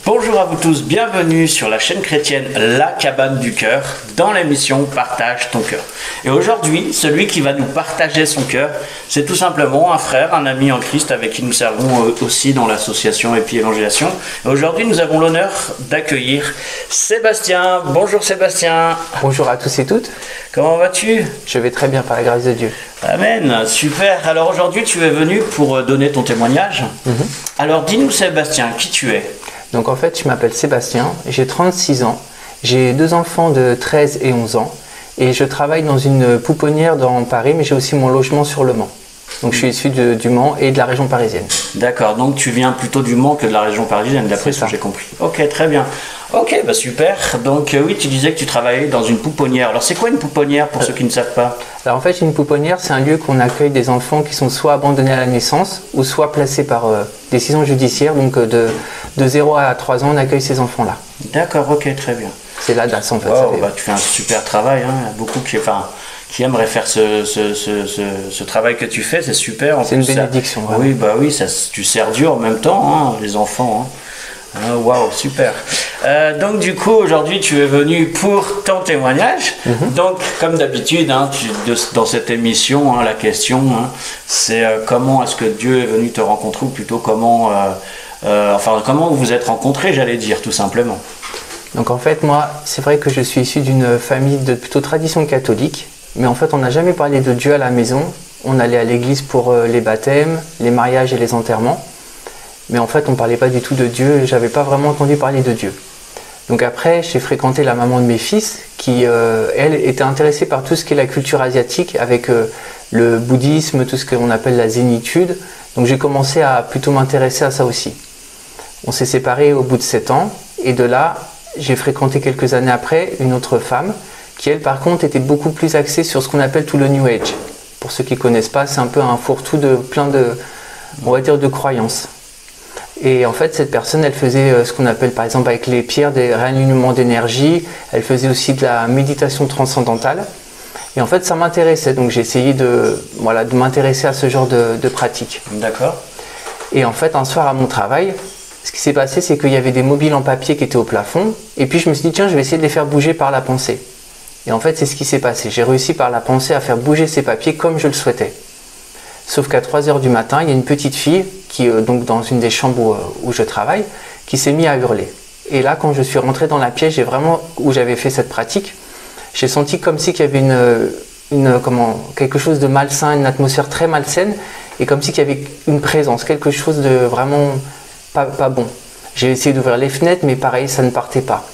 Bonjour à vous tous, bienvenue sur la chaîne chrétienne La Cabane du Cœur dans l'émission Partage ton cœur. Et aujourd'hui, celui qui va nous partager son cœur, c'est tout simplement un frère, un ami en Christ avec qui nous servons aussi dans l'association Épi Évangélisation. Et aujourd'hui, nous avons l'honneur d'accueillir Sébastien. Bonjour Sébastien. Bonjour à tous et toutes. Comment vas-tu? Je vais très bien par la grâce de Dieu. Amen, super. Alors aujourd'hui, tu es venu pour donner ton témoignage. Alors dis-nous Sébastien, qui tu es? Donc en fait, je m'appelle Sébastien, j'ai 36 ans, j'ai deux enfants de 13 et 11 ans et je travaille dans une pouponnière dans Paris, mais j'ai aussi mon logement sur le Mans. Donc je suis issu du Mans et de la région parisienne. D'accord, donc tu viens plutôt du Mans que de la région parisienne, d'après ce que j'ai compris. Ok, très bien. Ok, bah super. Donc oui, tu disais que tu travaillais dans une pouponnière. Alors c'est quoi une pouponnière pour ceux qui ne savent pas? Alors en fait, une pouponnière, c'est un lieu qu'on accueille des enfants qui sont soit abandonnés à la naissance ou soit placés par décision judiciaire. Donc de 0 à 3 ans, on accueille ces enfants-là. D'accord, ok, très bien. C'est la DAS en fait. Wow, bah, tu fais un super travail, hein. Il y a beaucoup qui aimeraient faire ce travail que tu fais, c'est super. C'est une bénédiction. Ça, oui, bah oui, ça, tu sers Dieu en même temps, hein, les enfants. Waouh, super. Donc du coup, aujourd'hui, tu es venu pour ton témoignage. Donc, comme d'habitude, hein, dans cette émission, hein, la question, hein, c'est comment est-ce que Dieu est venu te rencontrer, ou plutôt comment vous vous êtes rencontrés, j'allais dire, tout simplement. Donc en fait, moi, c'est vrai que je suis issu d'une famille de plutôt tradition catholique, mais en fait, on n'a jamais parlé de Dieu à la maison. On allait à l'église pour les baptêmes, les mariages et les enterrements. Mais en fait, on ne parlait pas du tout de Dieu, je n'avais pas vraiment entendu parler de Dieu. Donc après, j'ai fréquenté la maman de mes fils, qui, elle, était intéressée par tout ce qui est la culture asiatique, avec le bouddhisme, tout ce qu'on appelle la zénitude. Donc j'ai commencé à plutôt m'intéresser à ça aussi. On s'est séparés au bout de 7 ans, et de là, j'ai fréquenté quelques années après une autre femme, qui elle, par contre, était beaucoup plus axée sur ce qu'on appelle tout le New Age. Pour ceux qui ne connaissent pas, c'est un peu un fourre-tout de plein de, on va dire, de croyances. Et en fait, cette personne, elle faisait ce qu'on appelle par exemple avec les pierres des réalignements d'énergie. Elle faisait aussi de la méditation transcendantale. Et en fait, ça m'intéressait. Donc j'ai essayé de m'intéresser à ce genre de pratique. D'accord. Et en fait, un soir à mon travail, ce qui s'est passé, c'est qu'il y avait des mobiles en papier qui étaient au plafond. Et puis je me suis dit, tiens, je vais essayer de les faire bouger par la pensée. Et en fait, c'est ce qui s'est passé. J'ai réussi par la pensée à faire bouger ces papiers comme je le souhaitais. Sauf qu'à 3 h du matin, il y a une petite fille qui, donc dans une des chambres où je travaille, qui s'est mise à hurler. Et là, quand je suis rentré dans la pièce, où j'avais fait cette pratique, j'ai senti comme si qu'il y avait quelque chose de malsain, une atmosphère très malsaine, et comme si qu'il y avait une présence, quelque chose de vraiment pas bon. J'ai essayé d'ouvrir les fenêtres, mais pareil, ça ne partait pas.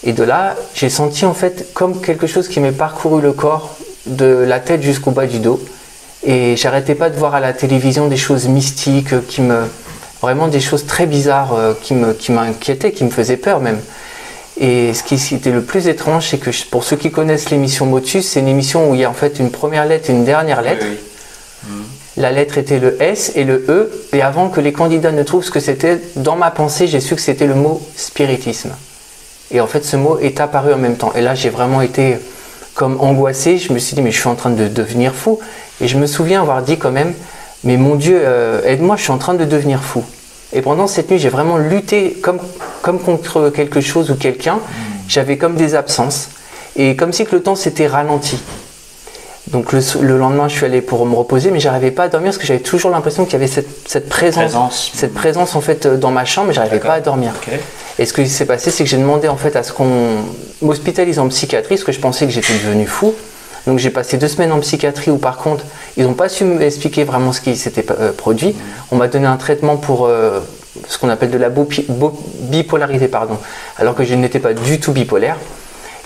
Et de là, j'ai senti en fait comme quelque chose qui m'est parcouru le corps, de la tête jusqu'au bas du dos. Et j'arrêtais pas de voir à la télévision des choses mystiques, vraiment des choses très bizarres qui m'inquiétaient, qui me faisaient peur même. Et ce qui était le plus étrange, c'est que pour ceux qui connaissent l'émission Motus, c'est une émission où il y a en fait une première lettre et une dernière lettre. Oui. La lettre était le S et le E, et avant que les candidats ne trouvent ce que c'était, dans ma pensée, j'ai su que c'était le mot spiritisme. Et en fait, ce mot est apparu en même temps. Et là, j'ai vraiment été comme angoissé. Je me suis dit, mais je suis en train de devenir fou. Et je me souviens avoir dit quand même, mais mon Dieu, aide-moi, je suis en train de devenir fou. Et pendant cette nuit, j'ai vraiment lutté comme contre quelque chose ou quelqu'un. J'avais comme des absences. Et comme si que le temps s'était ralenti. Donc le lendemain, je suis allé pour me reposer, mais j'arrivais pas à dormir parce que j'avais toujours l'impression qu'il y avait cette présence en fait dans ma chambre, mais j'arrivais pas à dormir. Okay. Et ce qui s'est passé, c'est que j'ai demandé en fait à ce qu'on m'hospitalise en psychiatrie, parce que je pensais que j'étais devenu fou. Donc j'ai passé 2 semaines en psychiatrie où par contre, ils n'ont pas su m'expliquer vraiment ce qui s'était produit. On m'a donné un traitement pour ce qu'on appelle de la bipolarité, alors que je n'étais pas du tout bipolaire.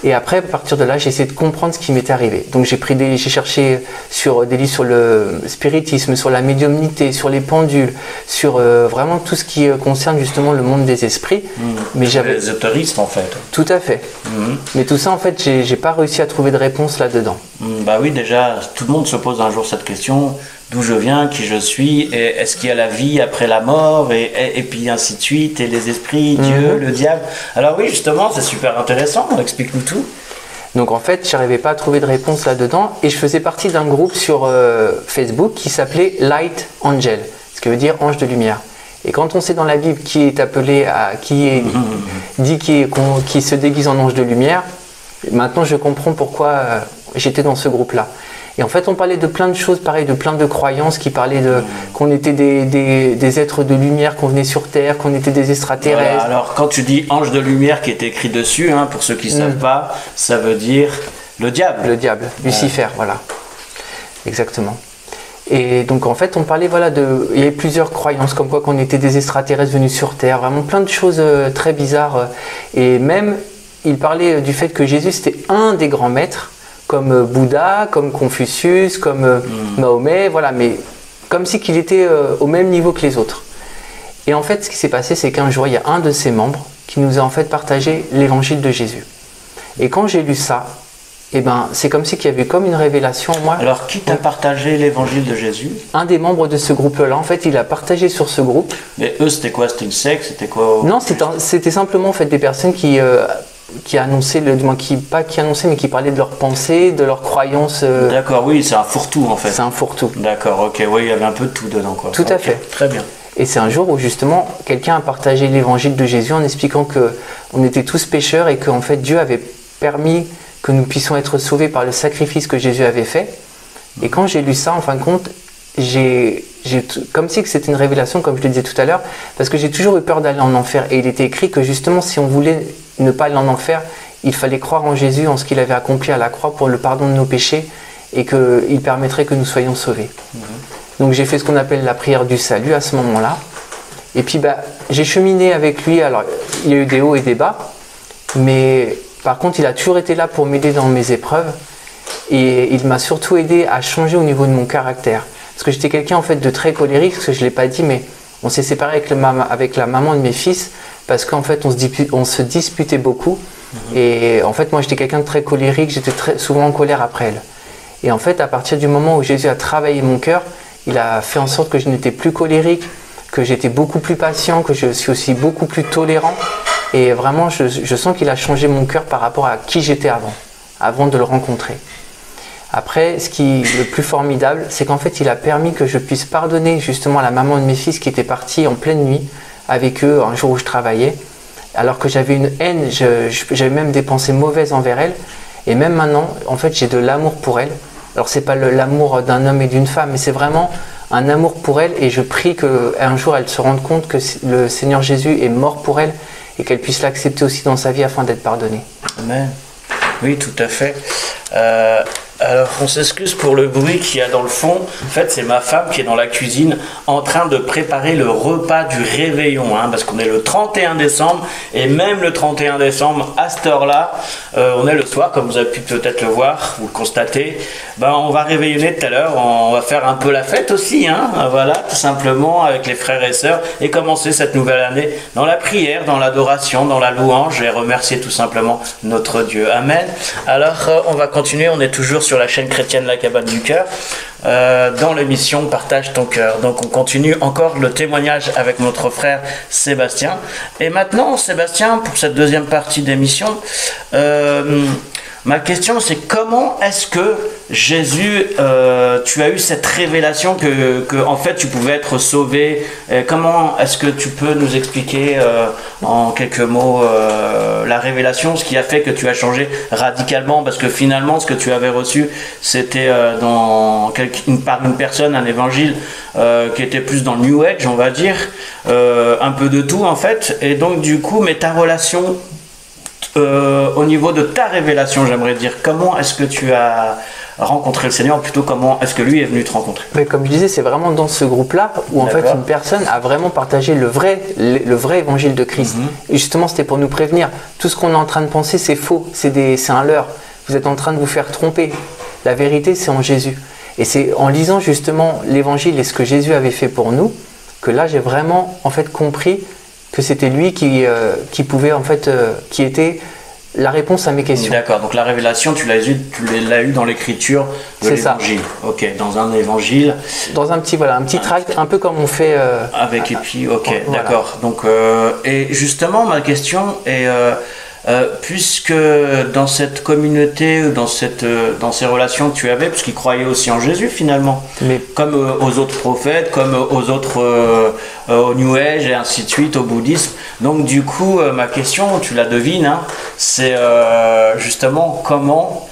Et après, à partir de là, j'ai essayé de comprendre ce qui m'était arrivé. Donc j'ai cherché sur des livres sur le spiritisme, sur la médiumnité, sur les pendules, sur vraiment tout ce qui concerne justement le monde des esprits. Mais j'avais les ésotéristes en fait. Tout à fait. Mais tout ça en fait, j'ai pas réussi à trouver de réponse là-dedans. Bah oui, déjà, tout le monde se pose un jour cette question. D'où je viens, qui je suis, et est-ce qu'il y a la vie après la mort, et puis ainsi de suite, et les esprits, Dieu, le diable. Alors oui, justement, c'est super intéressant, explique-nous tout. Donc en fait, je n'arrivais pas à trouver de réponse là-dedans, et je faisais partie d'un groupe sur Facebook qui s'appelait Light Angel, ce qui veut dire ange de lumière. Et quand on sait dans la Bible qui est appelé à, qui est dit qui se déguise en ange de lumière, maintenant je comprends pourquoi j'étais dans ce groupe-là. Et en fait, on parlait de plein de choses, pareil, de plein de croyances qui parlaient de qu'on était des êtres de lumière, qu'on venait sur Terre, qu'on était des extraterrestres. Voilà, alors, quand tu dis ange de lumière qui est écrit dessus, hein, pour ceux qui ne savent pas, ça veut dire le diable. Le diable, Lucifer, voilà. Exactement. Et donc, en fait, on parlait, voilà, il y avait plusieurs croyances, comme quoi qu'on était des extraterrestres venus sur Terre, vraiment plein de choses très bizarres. Et même, il parlait du fait que Jésus, c'était un des grands maîtres, comme Bouddha, comme Confucius, comme Mahomet, voilà, mais comme si qu'il était au même niveau que les autres. Et en fait, ce qui s'est passé, c'est qu'un jour, il y a un de ses membres qui nous a en fait partagé l'évangile de Jésus. Et quand j'ai lu ça, eh ben, c'est comme si qu'il y avait comme une révélation en moi. Alors, qui t'a partagé l'évangile de Jésus? Un des membres de ce groupe-là, en fait, il a partagé sur ce groupe. Mais eux, c'était quoi? C'était une secte? C'était quoi? Non, c'était simplement en fait, des personnes qui annonçaient, pas qui annonçaient, mais qui parlaient de leurs pensées, de leurs croyances. D'accord, oui, c'est un fourre-tout en fait. C'est un fourre-tout. D'accord, ok, oui, il y avait un peu de tout dedans, quoi. Tout à fait. Très bien. Et c'est un jour où justement, quelqu'un a partagé l'évangile de Jésus en expliquant qu'on était tous pécheurs et qu'en fait, Dieu avait permis que nous puissions être sauvés par le sacrifice que Jésus avait fait. Et quand j'ai lu ça, en fin de compte, comme si c'était une révélation, comme je le disais tout à l'heure, parce que j'ai toujours eu peur d'aller en enfer. Et il était écrit que justement, si on voulait ne pas aller en enfer, il fallait croire en Jésus, en ce qu'il avait accompli à la croix pour le pardon de nos péchés et qu'il permettrait que nous soyons sauvés. Donc j'ai fait ce qu'on appelle la prière du salut à ce moment-là. Et puis j'ai cheminé avec lui. Alors il y a eu des hauts et des bas, mais par contre il a toujours été là pour m'aider dans mes épreuves. Et il m'a surtout aidé à changer au niveau de mon caractère. Parce que j'étais quelqu'un en fait de très colérique, parce que je ne l'ai pas dit, mais on s'est séparé avec la maman de mes fils, parce qu'en fait on se disputait beaucoup. Et en fait moi j'étais quelqu'un de très colérique, j'étais souvent en colère après elle. Et en fait à partir du moment où Jésus a travaillé mon cœur, il a fait en sorte que je n'étais plus colérique, que j'étais beaucoup plus patient, que je suis aussi beaucoup plus tolérant. Et vraiment je sens qu'il a changé mon cœur par rapport à qui j'étais avant de le rencontrer. Après, ce qui est le plus formidable, c'est qu'en fait, il a permis que je puisse pardonner justement à la maman de mes fils qui était partie en pleine nuit avec eux un jour où je travaillais, alors que j'avais une haine, j'avais même des pensées mauvaises envers elle. Et même maintenant, en fait, j'ai de l'amour pour elle. Alors, c'est pas l'amour d'un homme et d'une femme, mais c'est vraiment un amour pour elle. Et je prie qu'un jour, elle se rende compte que le Seigneur Jésus est mort pour elle et qu'elle puisse l'accepter aussi dans sa vie afin d'être pardonnée. Amen. Oui, tout à fait. Alors, on s'excuse pour le bruit qu'il y a dans le fond. En fait, c'est ma femme qui est dans la cuisine en train de préparer le repas du réveillon, hein, parce qu'on est le 31 décembre, et même le 31 décembre, à cette heure-là, on est le soir, comme vous avez pu peut-être le voir, ou le constater, on va réveillonner tout à l'heure, on va faire un peu la fête aussi, hein, voilà, tout simplement, avec les frères et sœurs, et commencer cette nouvelle année dans la prière, dans l'adoration, dans la louange, et remercier tout simplement notre Dieu. Amen. Alors, on va continuer, on est toujours sur la chaîne chrétienne La Cabane du Cœur, dans l'émission Partage ton cœur. Donc on continue encore le témoignage avec notre frère Sébastien. Et maintenant, Sébastien, pour cette deuxième partie d'émission, ma question c'est comment est-ce que Jésus, tu as eu cette révélation que en fait tu pouvais être sauvé. Comment est-ce que tu peux nous expliquer en quelques mots la révélation, ce qui a fait que tu as changé radicalement, parce que finalement ce que tu avais reçu c'était par une personne, un évangile qui était plus dans le New Age, on va dire, un peu de tout en fait, et donc du coup, mais ta relation au niveau de ta révélation, j'aimerais dire, comment est-ce que tu as rencontré le Seigneur, plutôt comment est-ce que lui est venu te rencontrer? Mais comme je disais, c'est vraiment dans ce groupe-là où en fait une personne a vraiment partagé le vrai évangile de Christ. Et justement, c'était pour nous prévenir, tout ce qu'on est en train de penser, c'est faux, c'est un leurre. Vous êtes en train de vous faire tromper. La vérité, c'est en Jésus. Et c'est en lisant justement l'évangile et ce que Jésus avait fait pour nous, que là, j'ai vraiment en fait compris que c'était lui qui pouvait en fait, qui était la réponse à mes questions. D'accord, donc la révélation, tu l'as eu dans l'écriture de l'évangile. Ok, dans un évangile. Dans un petit tract, un peu comme on fait. Avec et puis, ok, voilà. D'accord. Donc, et justement, ma question est puisque dans cette communauté, dans ces relations que tu avais, puisqu'ils croyaient aussi en Jésus finalement, comme aux autres prophètes, comme aux autres au New Age et ainsi de suite, au bouddhisme. Donc du coup, ma question, tu la devines, hein, c'est justement comment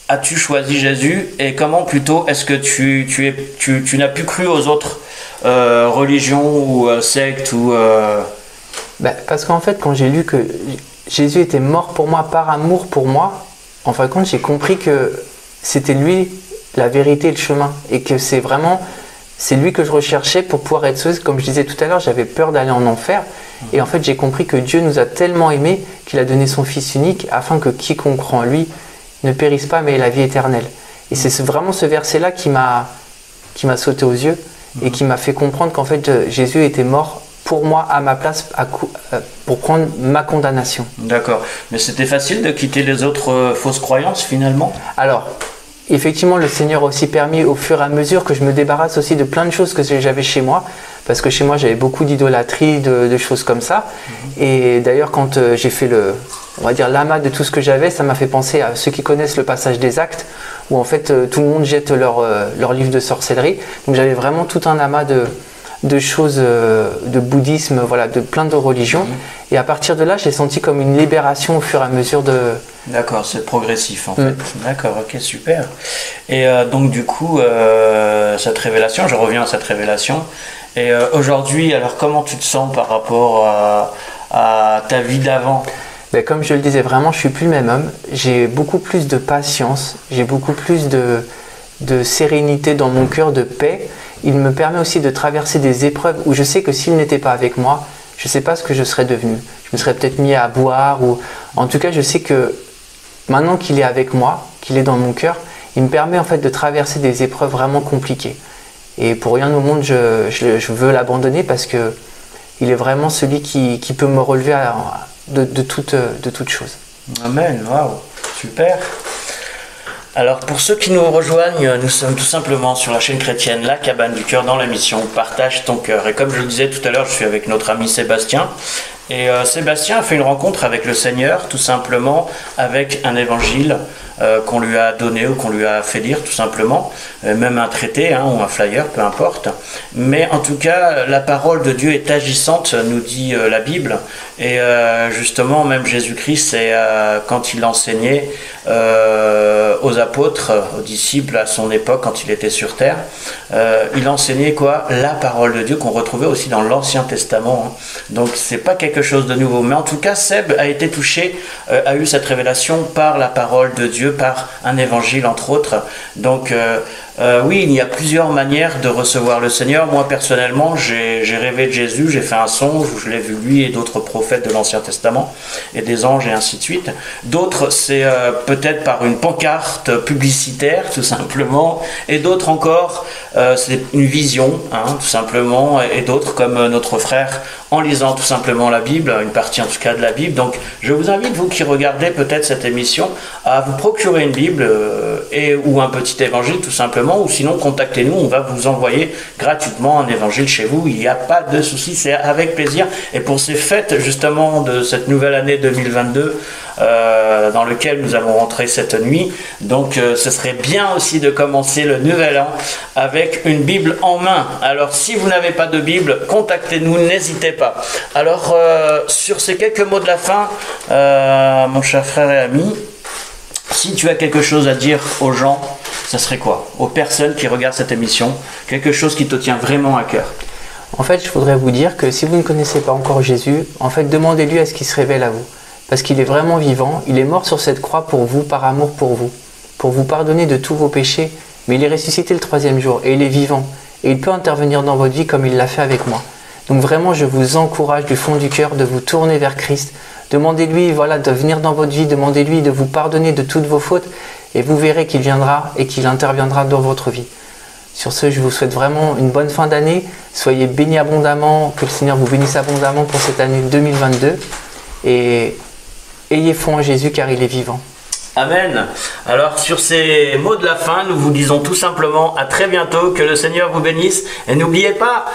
as-tu choisi Jésus et comment plutôt est-ce que tu n'as plus cru aux autres religions ou sectes ou parce qu'en fait, quand j'ai lu que Jésus était mort pour moi par amour pour moi, en fin de compte, j'ai compris que c'était lui la vérité et le chemin et que c'est lui que je recherchais pour pouvoir être sauvé. Comme je disais tout à l'heure, j'avais peur d'aller en enfer et en fait, j'ai compris que Dieu nous a tellement aimés qu'il a donné son Fils unique afin que quiconque croit en lui ne périsse pas mais ait la vie éternelle. Et c'est vraiment ce verset-là qui m'a sauté aux yeux et qui m'a fait comprendre qu'en fait, Jésus était mort pour moi, à ma place, pour prendre ma condamnation. D'accord. Mais c'était facile de quitter les autres fausses croyances, finalement? Alors, effectivement, le Seigneur a aussi permis, au fur et à mesure, que je me débarrasse aussi de plein de choses que j'avais chez moi. Parce que chez moi, j'avais beaucoup d'idolâtrie, de choses comme ça. Et d'ailleurs, quand j'ai fait on va dire, l'amas de tout ce que j'avais, ça m'a fait penser à ceux qui connaissent le passage des Actes, où en fait, tout le monde jette leur livre de sorcellerie. Donc, j'avais vraiment tout un amas de choses, de bouddhisme, voilà, de plein de religions. Et à partir de là, j'ai senti comme une libération au fur et à mesure de... D'accord, c'est progressif en fait. D'accord, ok, super. Et donc du coup, cette révélation, je reviens à cette révélation. Et aujourd'hui, alors comment tu te sens par rapport à ta vie d'avant? Comme je le disais, vraiment, je suis plus le même homme. J'ai beaucoup plus de patience, j'ai beaucoup plus de sérénité dans mon cœur, de paix. Il me permet aussi de traverser des épreuves où je sais que s'il n'était pas avec moi, je ne sais pas ce que je serais devenu. Je me serais peut-être mis à boire ou... En tout cas, je sais que maintenant qu'il est avec moi, qu'il est dans mon cœur, il me permet en fait de traverser des épreuves vraiment compliquées. Et pour rien au monde, je veux l'abandonner parce que il est vraiment celui qui peut me relever de toute chose. Amen, waouh, super. Alors pour ceux qui nous rejoignent, nous sommes tout simplement sur la chaîne chrétienne La Cabane du Cœur dans l'émission Partage ton cœur. Et comme je le disais tout à l'heure, je suis avec notre ami Sébastien. Et Sébastien a fait une rencontre avec le Seigneur, tout simplement avec un évangile qu'on lui a donné ou qu'on lui a fait lire tout simplement, même un traité ou un flyer, peu importe. Mais en tout cas, la parole de Dieu est agissante, nous dit la Bible. Et justement, même Jésus-Christ, quand il enseignait aux apôtres, aux disciples à son époque, quand il était sur terre, il enseignait quoi? La parole de Dieu qu'on retrouvait aussi dans l'Ancien Testament. Donc c'est pas quelque chose de nouveau. Mais en tout cas, Seb a été touché, a eu cette révélation par la parole de Dieu, par un évangile entre autres. Donc oui, il y a plusieurs manières de recevoir le Seigneur. Moi personnellement, j'ai rêvé de Jésus, j'ai fait un songe où je l'ai vu lui et d'autres prophètes de l'Ancien Testament et des anges et ainsi de suite. D'autres, c'est peut-être par une pancarte publicitaire tout simplement, et d'autres encore, c'est une vision tout simplement, et d'autres comme notre frère en lisant tout simplement la Bible, une partie en tout cas de la Bible. Donc je vous invite, vous qui regardez peut-être cette émission, à vous procurer une Bible ou un petit évangile tout simplement, ou sinon contactez-nous, on va vous envoyer gratuitement un évangile chez vous, il n'y a pas de souci, c'est avec plaisir. Et pour ces fêtes justement de cette nouvelle année 2022 dans lequel nous allons rentrer cette nuit, donc ce serait bien aussi de commencer le nouvel an avec une Bible en main. Alors si vous n'avez pas de Bible, contactez-nous, n'hésitez pas. Alors sur ces quelques mots de la fin, mon cher frère et ami, si tu as quelque chose à dire aux gens, ça serait quoi? Aux personnes qui regardent cette émission, quelque chose qui te tient vraiment à cœur? En fait, je voudrais vous dire que si vous ne connaissez pas encore Jésus, en fait, demandez-lui à ce qu'il se révèle à vous. Parce qu'il est vraiment vivant, il est mort sur cette croix pour vous, par amour pour vous pardonner de tous vos péchés, mais il est ressuscité le 3e jour, et il est vivant, et il peut intervenir dans votre vie comme il l'a fait avec moi. Donc vraiment, je vous encourage du fond du cœur de vous tourner vers Christ. Demandez-lui de venir dans votre vie, demandez-lui de vous pardonner de toutes vos fautes, et vous verrez qu'il viendra et qu'il interviendra dans votre vie. Sur ce, je vous souhaite vraiment une bonne fin d'année. Soyez bénis abondamment, que le Seigneur vous bénisse abondamment pour cette année 2022. Et ayez foi en Jésus car il est vivant. Amen. Alors sur ces mots de la fin, nous vous disons tout simplement à très bientôt, que le Seigneur vous bénisse. Et n'oubliez pas,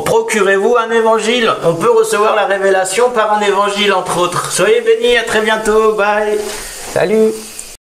procurez-vous un évangile. On peut recevoir la révélation par un évangile, entre autres. Soyez bénis, à très bientôt. Bye. Salut.